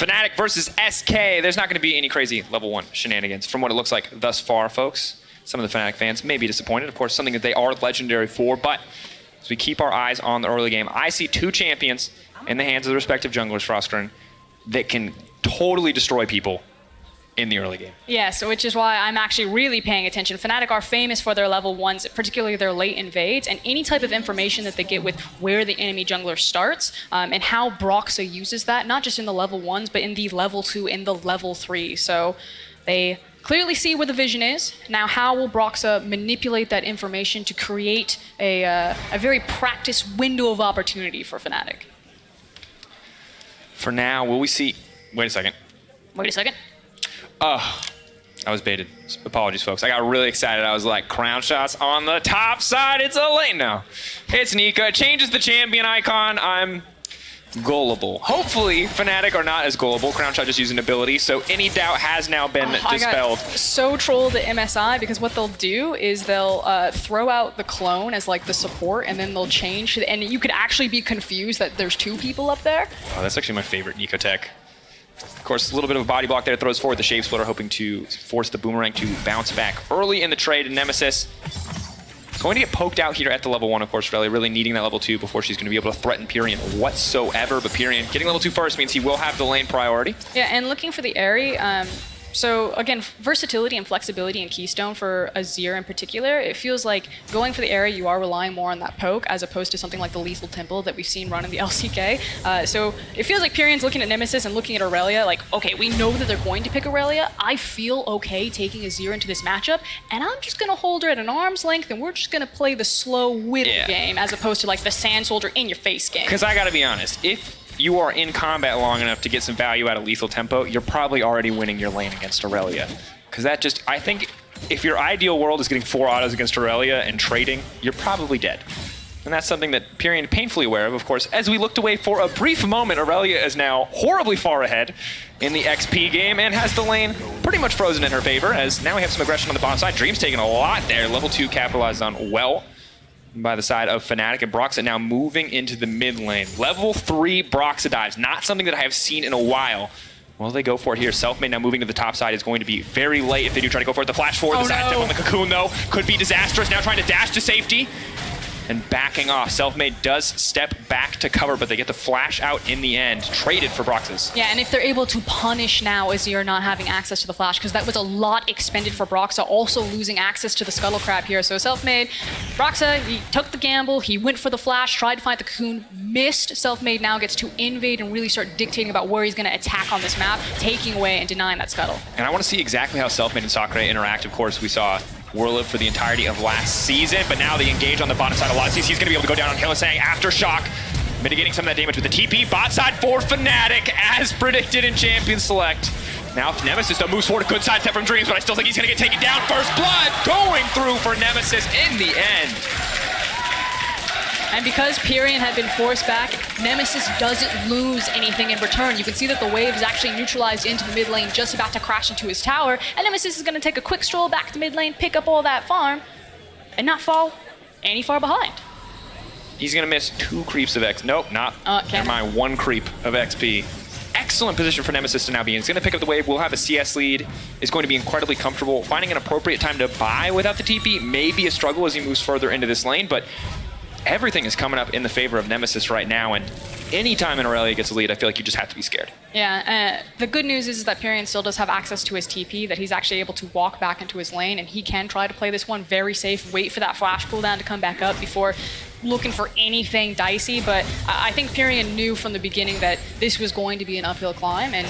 Fnatic versus SK. There's not going to be any crazy level 1 shenanigans from what it looks like thus far, folks. Some of the Fnatic fans may be disappointed. Of course, something that they are legendary for, but as we keep our eyes on the early game, I see 2 champions in the hands of the respective junglers, Frostgren, that can totally destroy people in the early game. Yes, which is why I'm actually really paying attention. Fnatic are famous for their level 1s, particularly their late invades, and any type of information that they get with where the enemy jungler starts, and how Broxah uses that, not just in the level 1s, but in the level 2 and the level 3. So they clearly see where the vision is. Now, how will Broxah manipulate that information to create a very practiced window of opportunity for Fnatic? For now, will we see... Wait a second. Oh, I was baited. Apologies, folks. I got really excited. I was like, crown shots on the top side. It's a lane now. It's Nika. It changes the champion icon. I'm gullible. Hopefully, Fnatic are not as gullible. Crown shot just used an ability, so any doubt has now been dispelled. I got so trolled at MSI because what they'll do is they'll throw out the clone as like the support, and then they'll change, and you could actually be confused that there's 2 people up there. Oh, that's actually my favorite Nico tech. Of course, a little bit of a body block there, throws forward the Shape Splitter, hoping to force the Boomerang to bounce back early in the trade. And Nemesis is going to get poked out here at the level 1, of course, really needing that level 2 before she's going to be able to threaten Pyrion whatsoever. But Pyrion getting level 2 first means he will have the lane priority. Yeah, and looking for the Aerie, so again, versatility and flexibility in Keystone for Azir in particular, it feels like going for the area, you are relying more on that poke as opposed to something like the Lethal Temple that we've seen run in the LCK. So it feels like Pyrion's looking at Nemesis and looking at Aurelia like, okay, we know that they're going to pick Aurelia. I feel okay taking Azir into this matchup, and I'm just going to hold her at an arm's length, and we're just going to play the slow whittle game as opposed to like the Sand Soldier in your face game. Because I got to be honest, if you are in combat long enough to get some value out of Lethal Tempo, you're probably already winning your lane against Aurelia. Because that just, I think, if your ideal world is getting 4 autos against Aurelia and trading, you're probably dead. And that's something that Pyrion is painfully aware of course. As we looked away for a brief moment, Aurelia is now horribly far ahead in the XP game and has the lane pretty much frozen in her favor, as now we have some aggression on the bottom side. Dream's taking a lot there. Level 2 capitalized on well by the side of Fnatic, and Broxah now moving into the mid lane. Level 3 Broxah dives, not something that I have seen in a while. Well, they go for it here. Selfmade now moving to the top side is going to be very late if they do try to go for it. The flash forward, the side step on the Cocoon though, could be disastrous. Now trying to dash to safety and backing off. Selfmade does step back to cover, but they get the flash out in the end. Traded for Broxah's. Yeah, and if they're able to punish now Azir not having access to the flash, because that was a lot expended for Broxah, also losing access to the Scuttle Crab here. So Selfmade, Broxah, he took the gamble, he went for the flash, tried to find the Cocoon, missed. Selfmade now gets to invade and really start dictating about where he's going to attack on this map, taking away and denying that Scuttle. And I want to see exactly how Selfmade and Sakura interact. Of course, we saw Warlive for the entirety of last season, but now they engage on the bottom side a lot. He's going to be able to go down on Hylissang Aftershock, mitigating some of that damage with the TP. Bot side for Fnatic, as predicted in Champion Select. Now Nemesis though moves forward, a good side step from Dreams, but I still think he's going to get taken down. First blood going through for Nemesis in the end. And because Pyrion had been forced back, Nemesis doesn't lose anything in return. You can see that the wave is actually neutralized into the mid lane, just about to crash into his tower, and Nemesis is going to take a quick stroll back to mid lane, pick up all that farm, and not fall any far behind. He's going to miss 2 creeps of X. Nope, not. Never mind, 1 creep of XP. Excellent position for Nemesis to now be in. He's going to pick up the wave. We'll have a CS lead. Is going to be incredibly comfortable. Finding an appropriate time to buy without the TP may be a struggle as he moves further into this lane, but everything is coming up in the favor of Nemesis right now, and anytime an Aurelia gets a lead, I feel like you just have to be scared. Yeah, the good news is that Pyrion still does have access to his TP, that he's actually able to walk back into his lane, and he can try to play this one very safe, wait for that flash cooldown to come back up before looking for anything dicey. But I think Pyrion knew from the beginning that this was going to be an uphill climb, and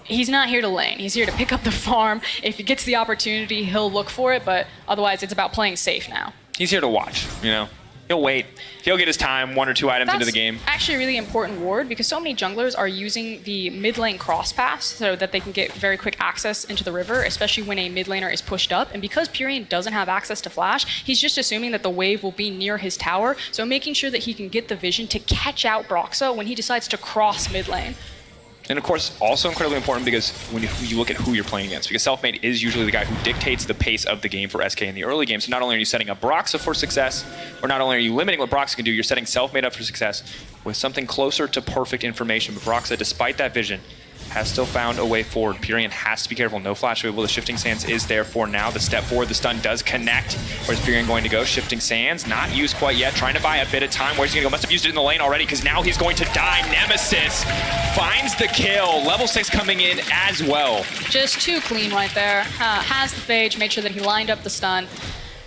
he's not here to lane. He's here to pick up the farm. If he gets the opportunity, he'll look for it, but otherwise it's about playing safe now. He's here to watch, you know? He'll wait. He'll get his time, 1 or 2 items into the game. That's actually a really important ward because so many junglers are using the mid lane cross pass so that they can get very quick access into the river, especially when a mid laner is pushed up. And because Pyrion doesn't have access to flash, he's just assuming that the wave will be near his tower, so making sure that he can get the vision to catch out Broxah when he decides to cross mid lane. And of course, also incredibly important because when you look at who you're playing against, because Selfmade is usually the guy who dictates the pace of the game for SK in the early game. So not only are you setting up Broxah for success, or not only are you limiting what Broxah can do, you're setting Selfmade up for success with something closer to perfect information. But Broxah, despite that vision, has still found a way forward. Pyrian has to be careful. No flash available. The Shifting Sands is there for now. The step forward, the stun does connect. Where's Pyrian going to go? Shifting Sands, not used quite yet. Trying to buy a bit of time. Where's he going to go? Must have used it in the lane already because now he's going to die. Nemesis finds the kill. Level 6 coming in as well. Just too clean right there. Has the phage, made sure that he lined up the stun.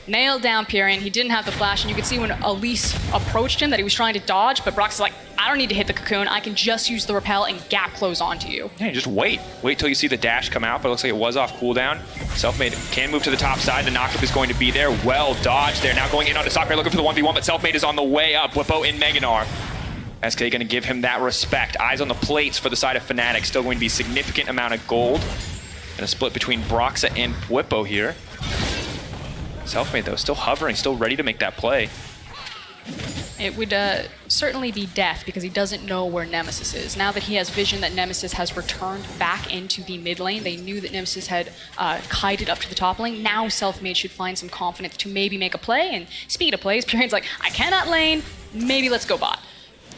Nailed down Pyrian. He didn't have the flash, and you could see when Elise approached him that he was trying to dodge, but Brox is like, I don't need to hit the cocoon. I can just use the repel and gap close onto you. Yeah, just wait. Wait till you see the dash come out, but it looks like it was off cooldown. Selfmade can move to the top side. The knockup is going to be there. Well dodged there. Now going in onto Sakura looking for the 1v1, but Selfmade is on the way up. Whippo in Meganar. SK going to give him that respect. Eyes on the plates for the side of Fnatic. Still going to be a significant amount of gold. And a split between Broxa and Whippo here. Selfmade though, still hovering, still ready to make that play. It would certainly be death because he doesn't know where Nemesis is. Now that he has vision that Nemesis has returned back into the mid lane, they knew that Nemesis had kited up to the top lane. Now Selfmade should find some confidence to maybe make a play, and speed of plays, Pyrian's like, I cannot lane, maybe let's go bot.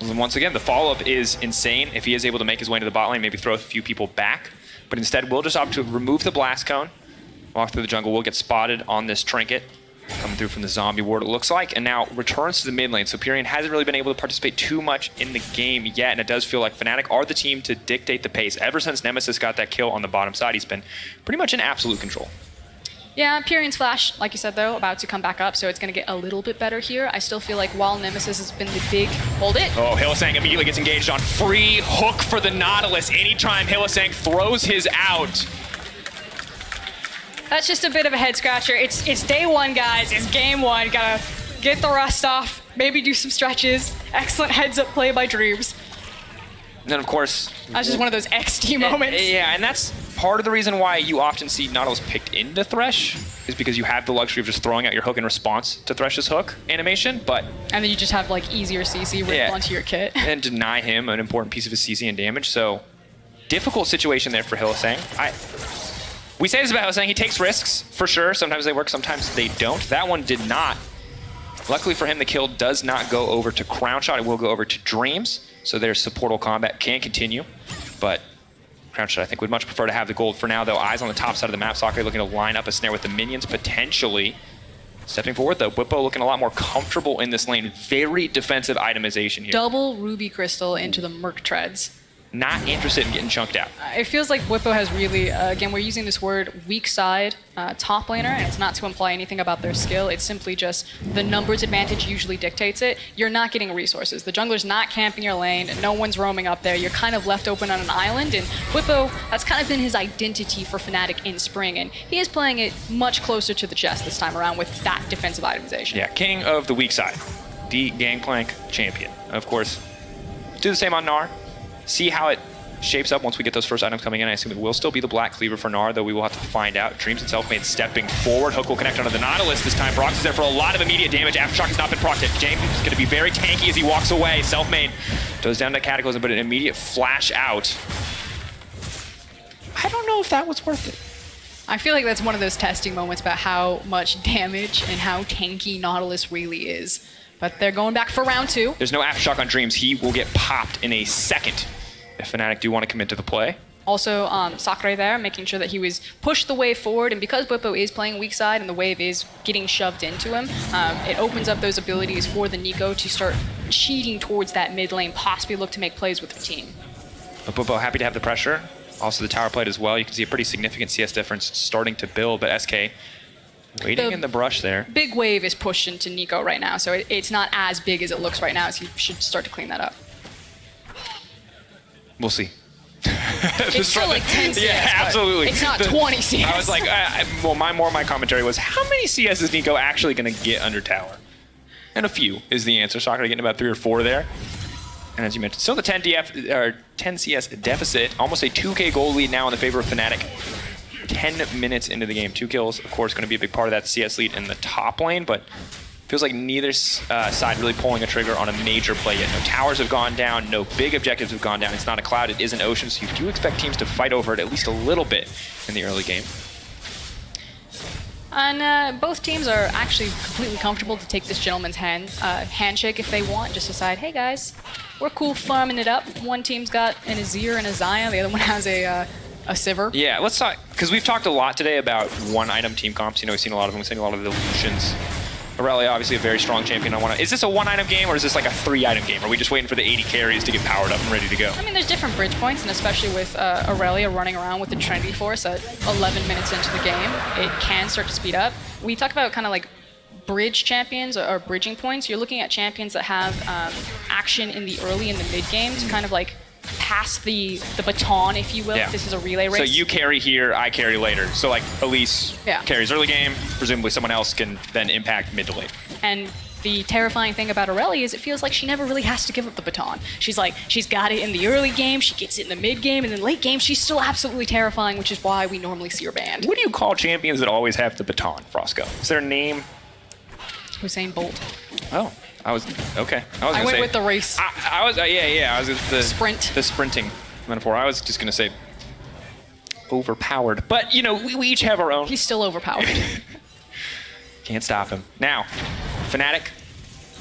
And once again, the follow-up is insane. If he is able to make his way into the bot lane, maybe throw a few people back. But instead, we'll just opt to remove the blast cone. Walk through the jungle, will get spotted on this trinket. Coming through from the zombie ward, it looks like, and now returns to the mid lane. So Pyrian hasn't really been able to participate too much in the game yet, and it does feel like Fnatic are the team to dictate the pace. Ever since Nemesis got that kill on the bottom side, he's been pretty much in absolute control. Yeah, Pyrian's flash, like you said though, about to come back up, so it's going to get a little bit better here. I still feel like while Nemesis has been the big hold it. Oh, Hylissang immediately gets engaged on free hook for the Nautilus. Anytime Hylissang throws his out. That's just a bit of a head scratcher. It's day one, guys. It's game one. Gotta get the rust off, maybe do some stretches. Excellent heads up play by Dreams. And then of course, that's just one of those XD moments. Yeah, and that's part of the reason why you often see Nautilus picked into Thresh, is because you have the luxury of just throwing out your hook in response to Thresh's hook animation, but... And then you just have like easier CC ripped onto your kit. And deny him an important piece of his CC and damage, so difficult situation there for Hylissang. We say this about Hylissang, he takes risks, for sure. Sometimes they work, sometimes they don't. That one did not. Luckily for him, the kill does not go over to Crownshot. It will go over to Dreams. So their supportal combat can continue. But Crownshot, I think, would much prefer to have the gold for now, though. Eyes on the top side of the map. Sakura looking to line up a snare with the minions, potentially. Stepping forward, though. Whippo looking a lot more comfortable in this lane. Very defensive itemization here. Double Ruby Crystal into the Merc Treads. Not interested in getting chunked out. It feels like Whippo has really, again, we're using this word weak side top laner, and it's not to imply anything about their skill. It's simply just the numbers advantage usually dictates it. You're not getting resources. The jungler's not camping your lane, and no one's roaming up there. You're kind of left open on an island, and Whippo, that's kind of been his identity for Fnatic in spring, and he is playing it much closer to the chest this time around with that defensive itemization. Yeah, king of the weak side. The Gangplank champion. Of course, do the same on Gnar. See how it shapes up once we get those first items coming in. I assume it will still be the Black Cleaver for Gnar, though we will have to find out. Dreams and Selfmade stepping forward. Hook will connect onto the Nautilus this time. Brox is there for a lot of immediate damage. Aftershock has not been procced. James is going to be very tanky as he walks away. Selfmade goes down to Cataclysm, but an immediate flash out. I don't know if that was worth it. I feel like that's one of those testing moments about how much damage and how tanky Nautilus really is. But they're going back for round 2. There's no Aftershock on Dreams. He will get popped in a second if Fnatic do want to commit to the play. Also, Sakura there, making sure that he was pushed the wave forward, and because Whippo is playing weak side and the wave is getting shoved into him, it opens up those abilities for the Nico to start cheating towards that mid lane, possibly look to make plays with the team. But Whippo happy to have the pressure. Also the tower plate as well. You can see a pretty significant CS difference starting to build, but SK waiting in the brush there. Big wave is pushed into Nico right now, so it's not as big as it looks right now, so he should start to clean that up. We'll see. It's still like 10 CS, yeah, absolutely. It's not 20 CS. I was like, well, my commentary was, how many CS is Nico actually going to get under tower? And a few is the answer. Sakura getting about 3 or 4 there. And as you mentioned, still the 10 CS deficit. Almost a 2K goal lead now in the favor of Fnatic. 10 minutes into the game. 2 kills, of course, going to be a big part of that CS lead in the top lane, but feels like neither side really pulling a trigger on a major play yet. No towers have gone down, no big objectives have gone down. It's not a cloud, it is an ocean, so you do expect teams to fight over it at least a little bit in the early game. And both teams are actually completely comfortable to take this gentleman's handshake if they want. Just decide, hey guys, we're cool farming it up. One team's got an Azir and a Xayah, the other one has a Sivir. Yeah, let's talk, because we've talked a lot today about one-item team comps. You know, we've seen a lot of them. We've seen a lot of the Lucians. Aurelia, obviously a very strong champion. Is this a one-item game, or is this like a three-item game? Are we just waiting for the 80 carries to get powered up and ready to go? I mean, there's different bridge points, and especially with Aurelia running around with the Trinity Force at 11 minutes into the game, it can start to speed up. We talk about kind of like bridge champions or bridging points. You're looking at champions that have action in the early and the mid game to kind of like pass the baton, if you will. Yeah. If this is a relay race. So you carry here, I carry later. So like Elise carries early game, presumably someone else can then impact mid to late. And the terrifying thing about Aurelia is it feels like she never really has to give up the baton. She's got it in the early game, she gets it in the mid game, and in late game she's still absolutely terrifying, which is why we normally see her banned. What do you call champions that always have the baton, Frosco? Is there a name? Usain Bolt. Oh, okay. I went with the race. I was with the sprint. The sprinting metaphor. I was just gonna say overpowered, but you know, we each have our own. He's still overpowered. Can't stop him. Now, Fnatic,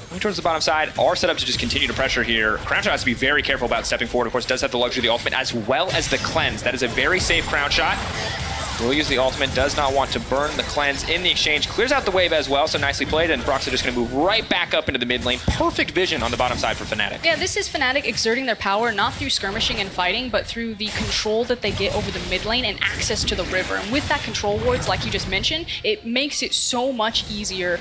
moving towards the bottom side, are set up to just continue to pressure here. Crown Shot has to be very careful about stepping forward. Of course, does have the luxury of the ultimate as well as the cleanse. That is a very safe Crown Shot. Will use the ultimate, does not want to burn the cleanse in the exchange. Clears out the wave as well, so nicely played, and Broxah just going to move right back up into the mid lane. Perfect vision on the bottom side for Fnatic. Yeah, this is Fnatic exerting their power not through skirmishing and fighting, but through the control that they get over the mid lane and access to the river. And with that control wards, like you just mentioned, it makes it so much easier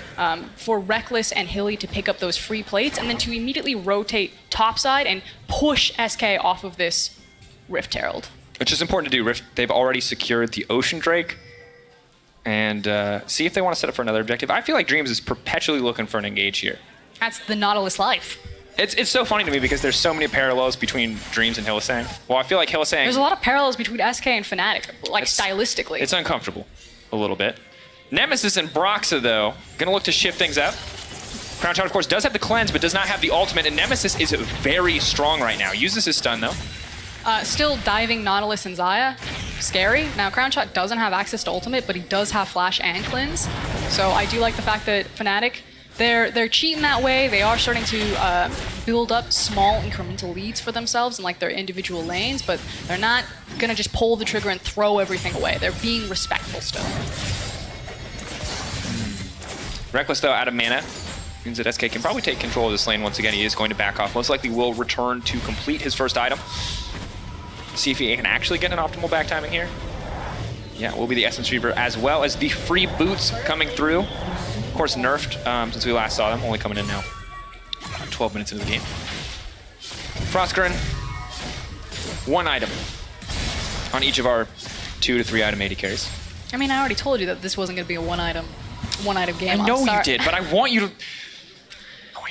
for Reckless and Hilly to pick up those free plates and then to immediately rotate topside and push SK off of this Rift Herald. Which is important to do. Rift, they've already secured the Ocean Drake. And see if they want to set up for another objective. I feel like Dreams is perpetually looking for an engage here. That's the Nautilus life. It's so funny to me because there's so many parallels between Dreams and Hylissang. Well, I feel like Hylissang... There's a lot of parallels between SK and Fnatic, like stylistically. It's uncomfortable a little bit. Nemesis and Broxah, though, going to look to shift things up. Crown Shot, of course, does have the cleanse, but does not have the ultimate. And Nemesis is very strong right now. Uses his stun, though. Still diving Nautilus and Xayah. Scary. Now, Crown Shot doesn't have access to ultimate, but he does have flash and cleanse. So I do like the fact that Fnatic, they're cheating that way. They are starting to build up small incremental leads for themselves in like their individual lanes, but they're not gonna just pull the trigger and throw everything away. They're being respectful still. Reckless, though, out of mana. Means that SK can probably take control of this lane once again. He is going to back off. Most likely will return to complete his first item. See if he can actually get an optimal back timing here. Yeah, will be the Essence Reaver as well as the free boots coming through. Of course, nerfed since we last saw them, only coming in now 12 minutes into the game. Frostgren, one item on each of our 2 to 3 item 80 carries. I mean, I already told you that this wasn't going to be a one item game. I know you did, but I want you to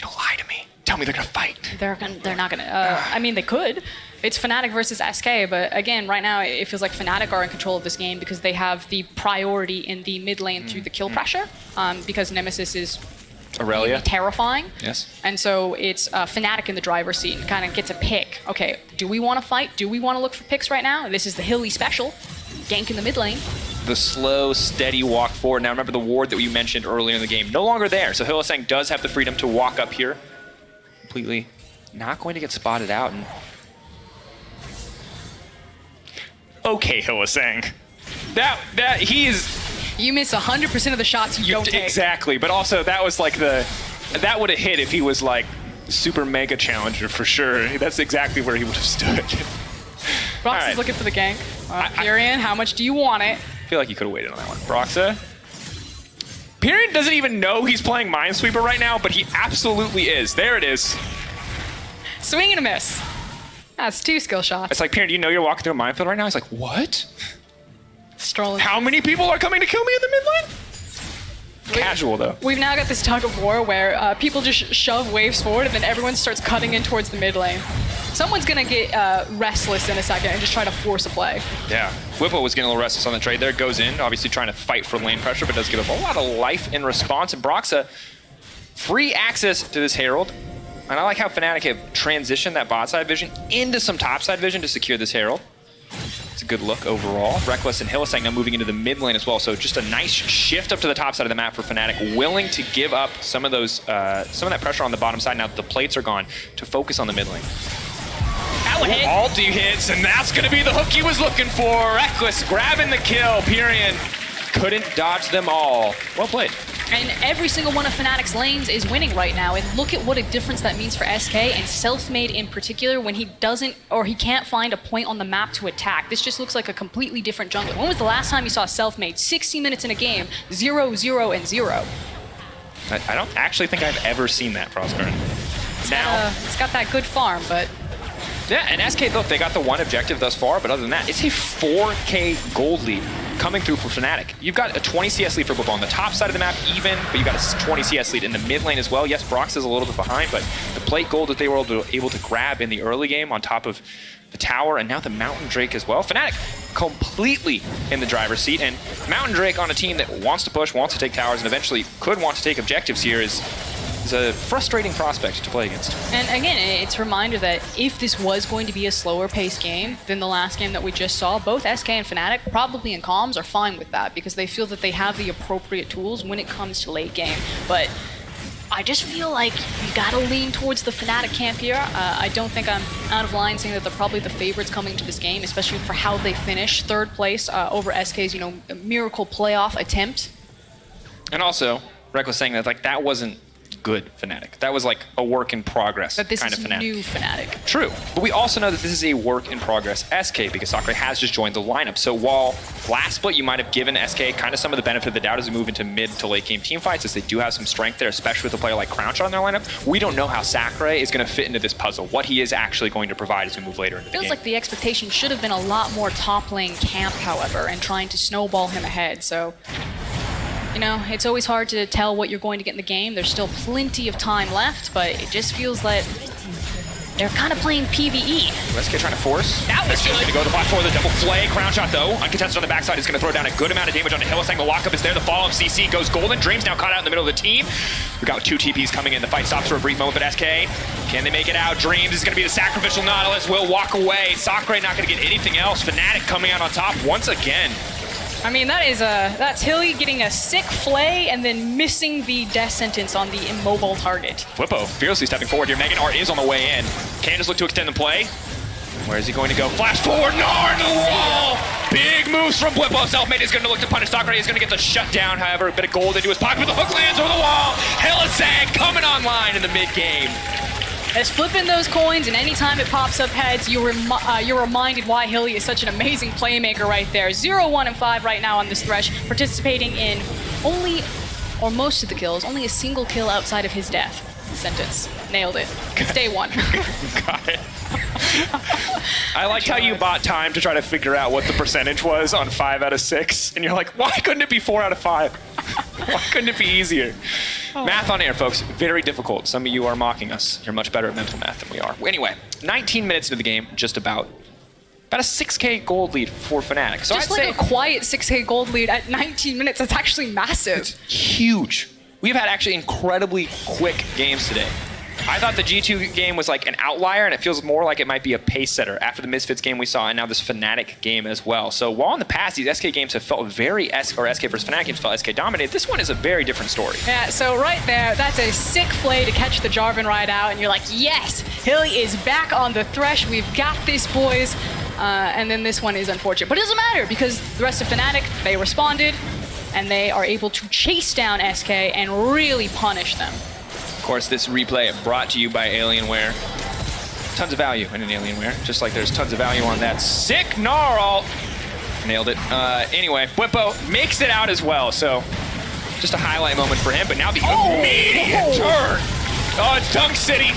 lie to me. Tell me they're going to fight. They're not going to. I mean, they could. It's Fnatic versus SK, but again, right now it feels like Fnatic are in control of this game because they have the priority in the mid lane through the kill pressure, because Nemesis is Aurelia terrifying. Yes. And so it's Fnatic in the driver's seat and kind of gets a pick. Okay, do we want to fight? Do we want to look for picks right now? This is the Hilly special. Gank in the mid lane. The slow, steady walk forward. Now remember the ward that you mentioned earlier in the game. No longer there, so Hylissang does have the freedom to walk up here. Completely not going to get spotted out. And okay, Hylissang. That he's... You miss 100% of the shots you don't take. Exactly, but also that was like that would have hit if he was like super mega challenger for sure. That's exactly where he would have stood. Broxah's looking for the gank. Pyrian, how much do you want it? I feel like you could have waited on that one. Broxah. Pyrian doesn't even know he's playing Minesweeper right now, but he absolutely is. There it is. Swing and a miss. That's 2 skill shots. It's like, Pyrian, do you know you're walking through a minefield right now? He's like, what? Strolling. How many people are coming to kill me in the mid lane? Casual, though. We've now got this tug of war where people just shove waves forward and then everyone starts cutting in towards the mid lane. Someone's gonna get restless in a second and just try to force a play. Yeah, Whippo was getting a little restless on the trade there. Goes in, obviously trying to fight for lane pressure, but does give up a lot of life in response. And Broxah, free access to this Herald. And I like how Fnatic have transitioned that bot side vision into some top side vision to secure this Herald. It's a good look overall. Reckless and Hylissang now moving into the mid lane as well. So just a nice shift up to the top side of the map for Fnatic, willing to give up some of those, some of that pressure on the bottom side now that the plates are gone to focus on the mid lane. That one hit. Ulti hits, and that's going to be the hook he was looking for. Reckless grabbing the kill. Pyrion couldn't dodge them all. Well played. And every single one of Fnatic's lanes is winning right now. And look at what a difference that means for SK and Selfmade in particular when he doesn't, or he can't find a point on the map to attack. This just looks like a completely different jungler. When was the last time you saw Selfmade? 60 minutes in a game, 0, 0, and 0. I don't actually think I've ever seen that, Frostburn. It's got that good farm, but... Yeah, and SK, look, they got the one objective thus far, but other than that, it's a 4K gold lead coming through for Fnatic. You've got a 20 CS lead for Blippo on the top side of the map even, but you've got a 20 CS lead in the mid lane as well. Yes, Brox is a little bit behind, but the plate gold that they were able to grab in the early game on top of the tower, and now the Mountain Drake as well. Fnatic completely in the driver's seat, and Mountain Drake on a team that wants to push, wants to take towers, and eventually could want to take objectives here is a frustrating prospect to play against. And again, it's a reminder that if this was going to be a slower paced game than the last game that we just saw, both SK and Fnatic, probably in comms, are fine with that because they feel that they have the appropriate tools when it comes to late game. But I just feel like you gotta lean towards the Fnatic camp here. I don't think I'm out of line saying that they're probably the favorites coming into this game, especially for how they finish third place over SK's, miracle playoff attempt. And also, Reckless saying that that wasn't good Fnatic. That was like a work in progress kind of Fnatic. But this is new Fnatic. True, but we also know that this is a work in progress SK because Sakurai has just joined the lineup. So while last split you might have given SK kind of some of the benefit of the doubt as we move into mid to late game team fights, as they do have some strength there, especially with a player like Crownshot in their lineup, we don't know how Sakurai is going to fit into this puzzle, what he is actually going to provide as we move later into the game. Feels like the expectation should have been a lot more top lane camp, however, and trying to snowball him ahead. So it's always hard to tell what you're going to get in the game. There's still plenty of time left, but it just feels like they're kind of playing PvE. SK trying to force. That was good. Going to go to the bot for the double flay. Crownshot, though, uncontested on the backside, is going to throw down a good amount of damage onto Hylissang. The walk-up is there. The follow-up CC goes golden. Dreams now caught out in the middle of the team. We've got 2 TPs coming in. The fight stops for a brief moment, but SK, can they make it out? Dreams is going to be the sacrificial Nautilus. Will walk away. Sakurai not going to get anything else. Fnatic coming out on top once again. I mean, that's Hilly getting a sick flay and then missing the death sentence on the immobile target. Flippo fearlessly stepping forward here. Megan R is on the way in. Candace look to extend the play. Where is he going to go? Flash forward, Gnar into the wall! Big moves from Blippo. Selfmade is going to look to punish Sakurai. He's going to get the shutdown. However, a bit of gold into his pocket, but the hook lands over the wall. Hylissang coming online in the mid-game. As flipping those coins, and anytime it pops up heads, you're reminded why Hilly is such an amazing playmaker right there. 0, 1, and 5 right now on this Thresh, participating in most of the kills, only a single kill outside of his death sentence. Nailed it. It's day 1. Got it. I liked how you bought time to try to figure out what the percentage was on 5 out of 6, and you're like, why couldn't it be 4 out of 5? Why couldn't it be easier? Math on air, folks, very difficult. Some of you are mocking us. You're much better at mental math than we are. Anyway, 19 minutes into the game, just about a 6K gold lead for Fnatic. So just I'd say a quiet 6K gold lead at 19 minutes. That's actually massive. It's huge. We've had actually incredibly quick games today. I thought the G2 game was like an outlier, and it feels more like it might be a pace setter after the Misfits game we saw, and now this Fnatic game as well. So while in the past these SK games have felt very SK versus Fnatic games felt SK dominated, this one is a very different story. Yeah, so right there, that's a sick play to catch the Jarvan right out, and you're like, yes, Hilly is back on the Thresh. We've got this, boys. And then this one is unfortunate, but it doesn't matter because the rest of Fnatic, they responded, and they are able to chase down SK and really punish them. Of course, this replay brought to you by Alienware. Tons of value in an Alienware, just like there's tons of value on that sick Gnar. Nailed it. Anyway, Blippo makes it out as well, so just a highlight moment for him, but now the immediate turn. Oh, it's Dunk City.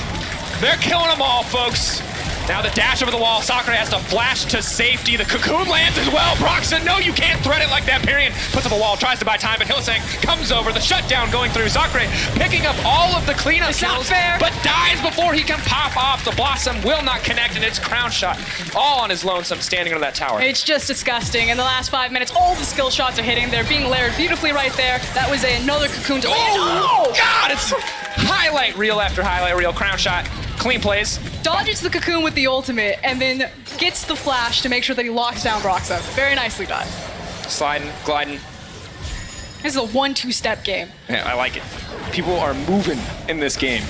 They're killing them all, folks. Now the dash over the wall. Sakurai has to flash to safety. The cocoon lands as well. Broxton, no, you can't thread it like that. Pyrion puts up a wall, tries to buy time, but Hylissang comes over. The shutdown going through. Sakurai picking up all of the cleanup kills, but dies before he can pop off. The Blossom will not connect, and it's Crownshot all on his lonesome standing under that tower. It's just disgusting. In the last 5 minutes, all the skill shots are hitting. They're being layered beautifully right there. That was another cocoon to land. Oh, God, it's Highlight reel after highlight reel. Crown shot. Clean plays. Dodges the cocoon with the ultimate and then gets the flash to make sure that he locks down Broxah. Very nicely done. Sliding, gliding. This is a 1-2 step game. Yeah, I like it. People are moving in this game.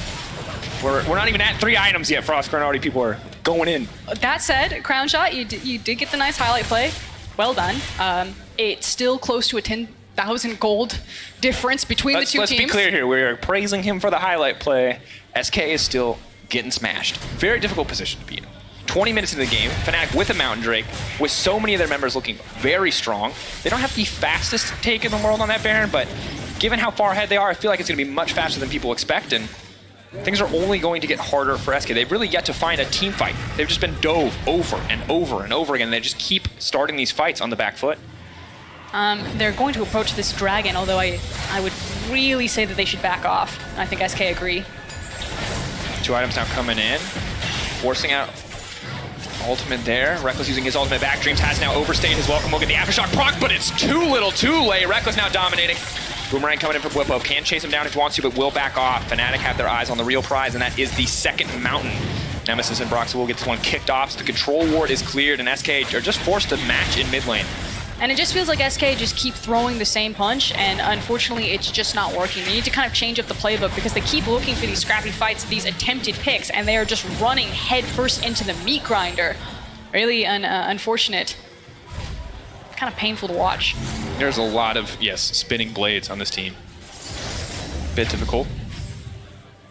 We're not even at 3 items yet, Frostburn. Already people are going in. That said, Crown Shot, you did get the nice highlight play. Well done. It's still close to a 10,000 gold difference between the two teams. Let's be clear here. We're praising him for the highlight play. SK is still getting smashed. Very difficult position to be in. 20 minutes into the game, Fnatic with a Mountain Drake, with so many of their members looking very strong. They don't have the fastest take in the world on that Baron, but given how far ahead they are, I feel like it's going to be much faster than people expect, and things are only going to get harder for SK. They've really yet to find a team fight. They've just been dove over and over and over again. They just keep starting these fights on the back foot. They're going to approach this dragon, although I would really say that they should back off. I think SK agree. 2 items now coming in, forcing out ultimate there. Reckless using his ultimate back. Dreams has now overstayed his welcome. We'll get the aftershock proc, but it's too little, too late. Reckless now dominating. Boomerang coming in from Whippo. Can chase him down if he wants to, but will back off. Fnatic have their eyes on the real prize, and that is the second mountain. Nemesis and Broxah will get this one kicked off. So the control ward is cleared, and SK are just forced to match in mid lane. And it just feels like SK just keep throwing the same punch, and unfortunately it's just not working. They need to kind of change up the playbook because they keep looking for these scrappy fights, these attempted picks, and they are just running headfirst into the meat grinder. Really unfortunate. Kind of painful to watch. There's a lot of, yes, spinning blades on this team. Bit difficult.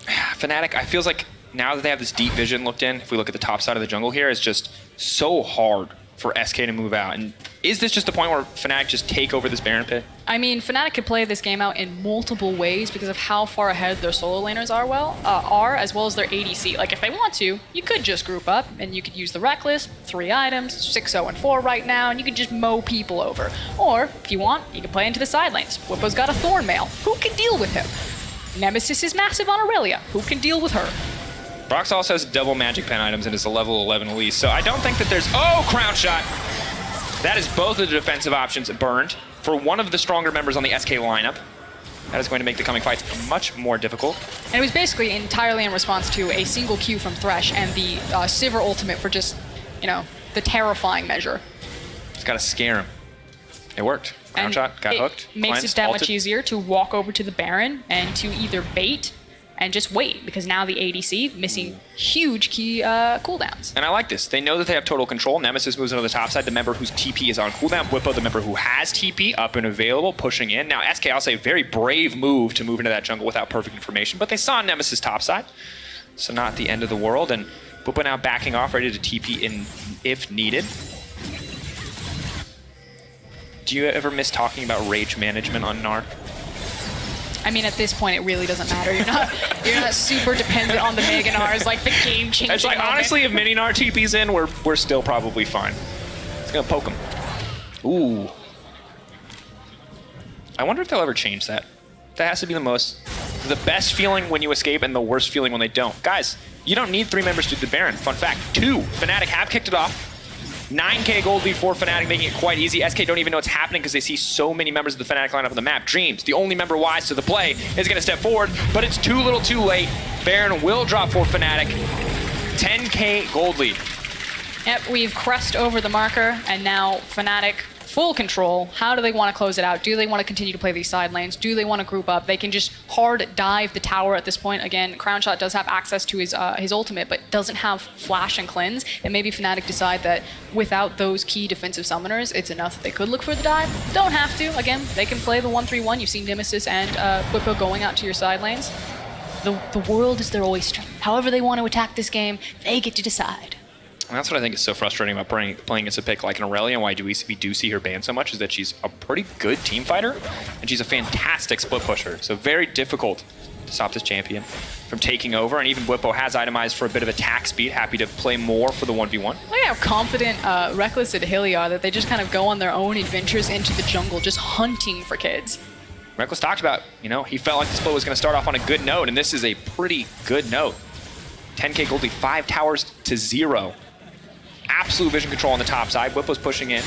Fnatic, I feels like now that they have this deep vision looked in, if we look at the top side of the jungle here, it's just so hard for SK to move out. And is this just the point where Fnatic just take over this Baron pit? I mean, Fnatic could play this game out in multiple ways because of how far ahead their solo laners are, as well as their ADC. Like, if they want to, you could just group up and you could use the Reckless, 3 items, 6-0 and 4 right now, and you could just mow people over. Or, if you want, you can play into the side lanes. Whippo's got a Thorn Mail. Who can deal with him? Nemesis is massive on Aurelia. Who can deal with her? Brox also has double magic pen items and is a level 11 Elise, so I don't think that there's... Oh, Crown Shot! That is both of the defensive options burned for one of the stronger members on the SK lineup. That is going to make the coming fights much more difficult. And it was basically entirely in response to a single Q from Thresh and the Sivir ultimate for just, you know, the terrifying measure. Just gotta scare him. It worked. Crown Shot got hooked. Makes Cleansed, it that ulted. much easier to walk over to the Baron and to either bait and just wait, because now the ADC missing huge key cooldowns. And I like this. They know that they have total control. Nemesis moves into the top side. The member whose TP is on cooldown. Whippo, the member who has TP, up and available, pushing in. Now, SK, I'll say, very brave move to move into that jungle without perfect information, but they saw Nemesis top side, so not the end of the world. And Whippo now backing off, ready to TP in if needed. Do you ever miss talking about rage management on Gnar? I mean, at this point, it really doesn't matter. You're not super dependent on the Mega Gnars, like the game-changing It's like, moment. honestly, if Mini Gnar TP's in, we're still probably fine. It's gonna poke him. Ooh. I wonder if they'll ever change that. That has to be the best feeling when you escape and the worst feeling when they don't. Guys, you don't need 3 members to do the Baron. Fun fact, 2. Fnatic have kicked it off. 9k gold lead for Fnatic, making it quite easy. SK don't even know what's happening because they see so many members of the Fnatic lineup on the map. Dreams, the only member wise to the play, is going to step forward, but it's too little too late. Baron will drop for Fnatic. 10k gold lead. Yep, we've crest over the marker, and now Fnatic full control. How do they want to close it out? Do they want to continue to play these side lanes? Do they want to group up? They can just hard dive the tower at this point. Again, Crown Shot does have access to his ultimate, but doesn't have flash and cleanse. And maybe Fnatic decide that without those key defensive summoners, it's enough that they could look for the dive. Don't have to. Again, they can play the 1-3-1. You've seen Nemesis and Whippo going out to your side lanes. The world is their oyster. However they want to attack this game, they get to decide. And that's what I think is so frustrating about playing against a pick like an Aurelia, and why we do see her banned so much, is that she's a pretty good team fighter, and she's a fantastic split pusher. So very difficult to stop this champion from taking over, and even Whippo has itemized for a bit of attack speed, happy to play more for the 1v1. Look at how confident Reckless and Hilly are, that they just kind of go on their own adventures into the jungle, just hunting for kids. Reckless talked about, you know, he felt like the split was going to start off on a good note, and this is a pretty good note. 10k gold lead, 5 towers to 0. Absolute vision control on the top side. Whippo's pushing in.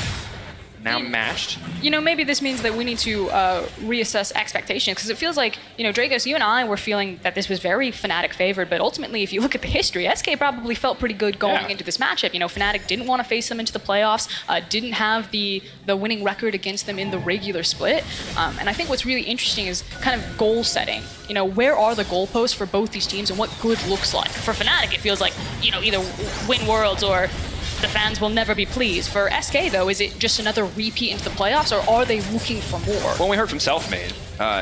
now matched. You know, maybe this means that we need to reassess expectations, because it feels like, you know, Dracos, you and I were feeling that this was very Fnatic favored, but ultimately, if you look at the history, SK probably felt pretty good going into this matchup. You know, Fnatic didn't want to face them into the playoffs, didn't have the winning record against them in the regular split, and I think what's really interesting is kind of goal setting. You know, where are the goalposts for both these teams and what good looks like? For Fnatic, it feels like, you know, either win Worlds or the fans will never be pleased. For SK, though, is it just another repeat into the playoffs, or are they looking for more? Well, we heard from Selfmade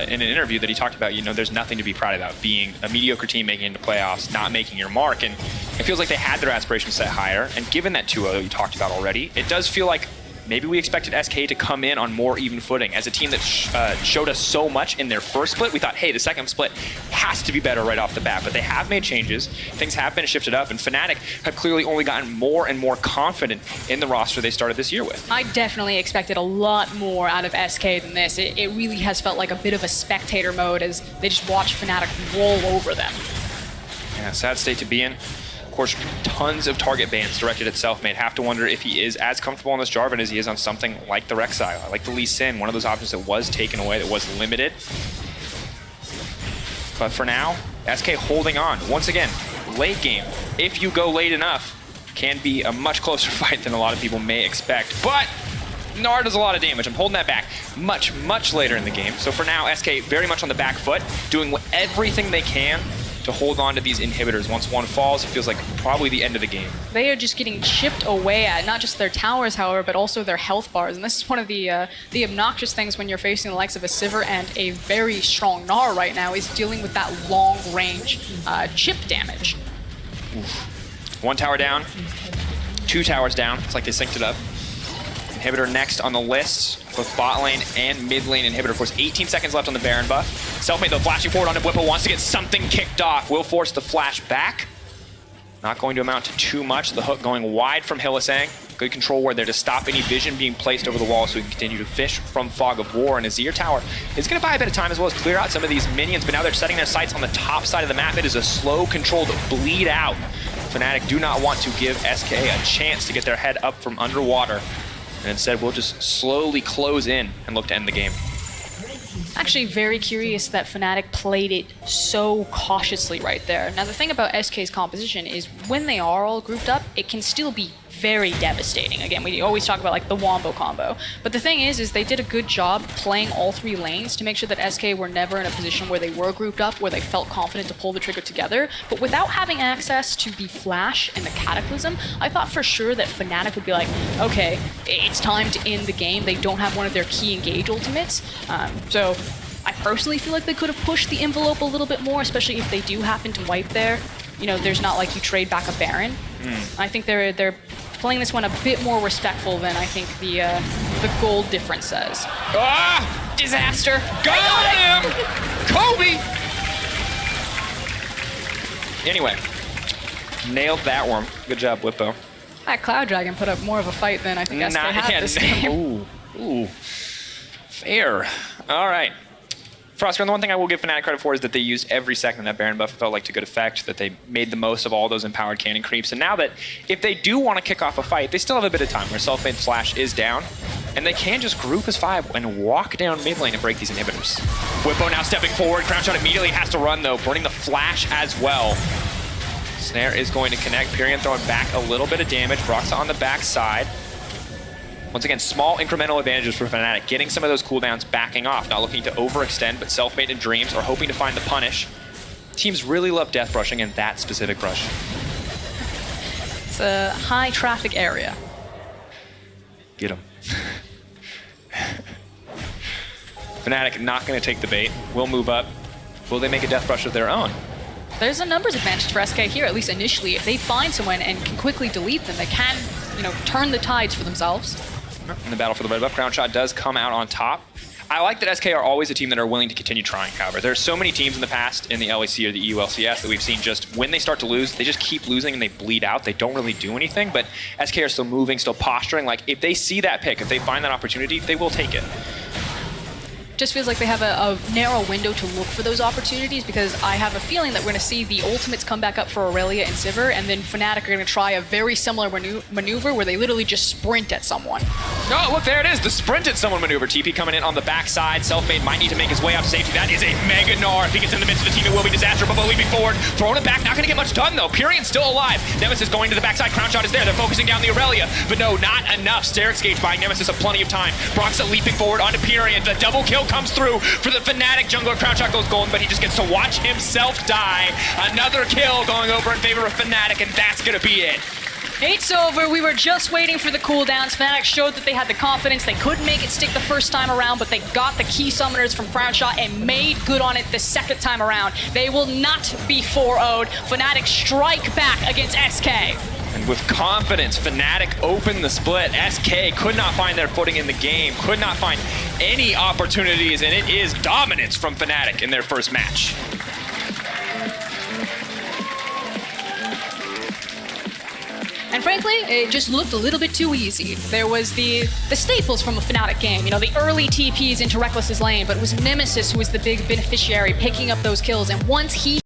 in an interview that he talked about, you know, there's nothing to be proud about being a mediocre team making it into playoffs, not making your mark, and it feels like they had their aspirations set higher, and given that 2-0 that you talked about already, it does feel like maybe we expected SK to come in on more even footing. As a team that showed us so much in their first split, we thought, hey, the second split has to be better right off the bat. But they have made changes. Things have been shifted up. And Fnatic have clearly only gotten more and more confident in the roster they started this year with. I definitely expected a lot more out of SK than this. It really has felt like a bit of a spectator mode as they just watch Fnatic roll over them. Yeah, sad state to be in. Of course, tons of target bans directed at Selfmade. Have to wonder if he is as comfortable on this Jarvan as he is on something like the Rek'Sai, like the Lee Sin, one of those options that was taken away, that was limited. But for now, SK holding on. Once again, late game, if you go late enough, can be a much closer fight than a lot of people may expect. But Gnar does a lot of damage. I'm holding that back much, much later in the game. So for now, SK very much on the back foot, doing everything they can to hold on to these inhibitors. Once one falls, it feels like probably the end of the game. They are just getting chipped away at, not just their towers, however, but also their health bars. And this is one of the obnoxious things when you're facing the likes of a Sivir and a very strong Gnar right now, is dealing with that long-range chip damage. Oof. One tower down, 2 towers down. It's like they synced it up. Inhibitor next on the list, both bot lane and mid lane inhibitor. Of course, 18 seconds left on the Baron buff. Selfmade, though, flashing forward onto Whippo, wants to get something kicked off. Will force the flash back. Not going to amount to too much. The hook going wide from Hylissang. Good control ward there to stop any vision being placed over the wall so we can continue to fish from Fog of War. And Azir Tower is going to buy a bit of time as well as clear out some of these minions, but now they're setting their sights on the top side of the map. It is a slow, controlled bleed out. Fnatic do not want to give SK a chance to get their head up from underwater. And instead, we'll just slowly close in and look to end the game. Actually very curious that Fnatic played it so cautiously right there. Now the thing about SK's composition is when they are all grouped up, it can still be very devastating. Again, we always talk about like the Wombo combo. But the thing is they did a good job playing all 3 lanes to make sure that SK were never in a position where they were grouped up, where they felt confident to pull the trigger together. But without having access to the Flash and the Cataclysm, I thought for sure that Fnatic would be like, okay, it's time to end the game. They don't have one of their key engage ultimates. So I personally feel like they could have pushed the envelope a little bit more, especially if they do happen to wipe there. You know, there's not like you trade back a Baron. I think they're playing this one a bit more respectful than I think the gold difference says. Ah! Disaster! Got him! Kobe! Anyway, nailed that one. Good job, Whippo. That Cloud Dragon put up more of a fight than I think SK had this game. Ooh. Fair. All right. Frosker, and the one thing I will give Fnatic credit for is that they used every second that Baron buff felt like to good effect, that they made the most of all those empowered cannon creeps. And now that if they do want to kick off a fight, they still have a bit of time where Selfmade's flash is down, and they can just group as 5 and walk down mid lane and break these inhibitors. Whippo now stepping forward. Crown Shot immediately has to run, though, burning the flash as well. Snare is going to connect. Pyrion throwing back a little bit of damage. Broxa on the back side. Once again, small incremental advantages for Fnatic, getting some of those cooldowns backing off, not looking to overextend, but Selfmade and Dreams are hoping to find the punish. Teams really love death brushing in that specific brush. It's a high traffic area. Get him. Fnatic not going to take the bait. Will move up. Will they make a death brush of their own? There's a numbers advantage for SK here, at least initially. If they find someone and can quickly delete them, they can, you know, turn the tides for themselves. In the battle for the red buff, Crown Shot does come out on top. I like that SK are always a team that are willing to continue trying, however. There's so many teams in the past in the LEC or the EULCS that we've seen just when they start to lose, they just keep losing and they bleed out. They don't really do anything, but SK are still moving, still posturing. Like, if they see that pick, if they find that opportunity, they will take it. just feels like they have a narrow window to look for those opportunities, because I have a feeling that we're going to see the ultimates come back up for Aurelia and Sivir, and then Fnatic are going to try a very similar maneuver where they literally just sprint at someone. Oh, look, there it is. The sprint at someone maneuver. TP coming in on the backside. Selfmade might need to make his way out to safety. That is a mega gnar. If he gets in the midst of the team, it will be disaster. But leaping forward, throwing it back. Not going to get much done, though. Pyrion's still alive. Nemesis going to the backside. Crown shot is there. They're focusing down the Aurelia. But no, not enough. Sterex Gauge buying Nemesis of plenty of time. Broxa leaping forward onto Pyrion. The double kill comes through for the Fnatic jungler. Crown shot goes golden, but he just gets to watch himself die. Another kill going over in favor of Fnatic, and that's going to be it. 8's over. We were just waiting for the cooldowns. Fnatic showed that they had the confidence. They couldn't make it stick the first time around, but they got the key summoners from Crownshot and made good on it the second time around. They will not be 4-0'd. Fnatic strike back against SK. And with confidence, Fnatic opened the split. SK could not find their footing in the game, could not find any opportunities, and it is dominance from Fnatic in their first match. And frankly, it just looked a little bit too easy. There was the staples from a Fnatic game, you know, the early TPs into Reckless's lane, but it was Nemesis who was the big beneficiary picking up those kills, and once he